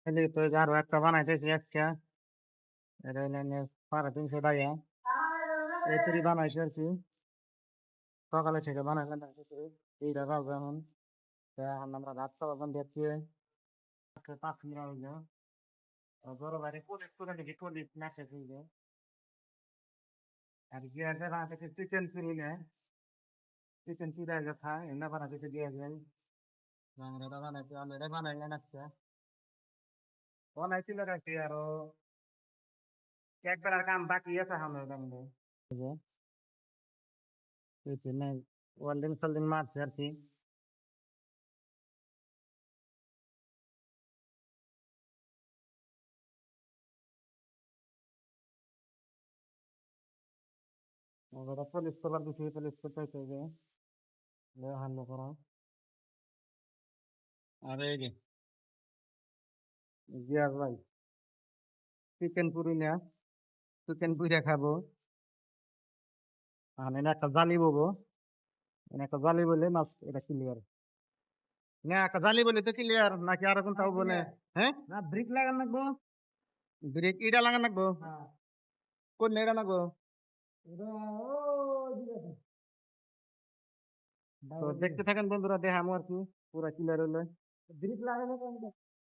এদিকে তো আরো একটা বানাইতেছি আজকে। এটা হইলো 350 টাকা। এই তৈরি বানাইছি আর কি। সকালে থেকে বানাইলাম আর কি। এইটা বাজে এখন। এখন আমরা রাত খাওয়া দিচ্ছি। 5 মিনিট হইলো। বড় বাইরে কোলে কোলে দেখি কোলে নাচে দিলে। আর কি আছে বানাইতেছি চিকেন চিলি না। চিকেন চিলি আগে খাই। এমনি বানাইতেছি দিয়ে যাই। বাংলাটা বানাইছি অলরেডি বানাইলেন আজকে। বানাইছিল রাখছি আরো এক বেলার কাম বাকি আছে আমার কামে। এই যে নাই ওয়েল্ডিং ফেল্ডিং মারছে আর কি। ওটা পলিশ করার দিছি পলিশ করতে হবে। হাল্লো করা। আর এই যে জিয়ার ভাই চিকেন পুরি না চিকেন পুরি খাবো। আর এনে একটা জালি বলবো। এনে একটা জালি বলে মাছ এটা ক্লিয়ার। না একটা জালি বলে তো ক্লিয়ার নাকি আর কোনটাও বলে? হ্যাঁ না ব্রিক লাগান লাগবো। ব্রিক ইটা লাগান লাগবো। কোন নেড়া লাগবো? তো দেখতে থাকেন বন্ধুরা দেখামো আর কি পুরা ক্লিয়ার হলে। ব্রিক লাগানো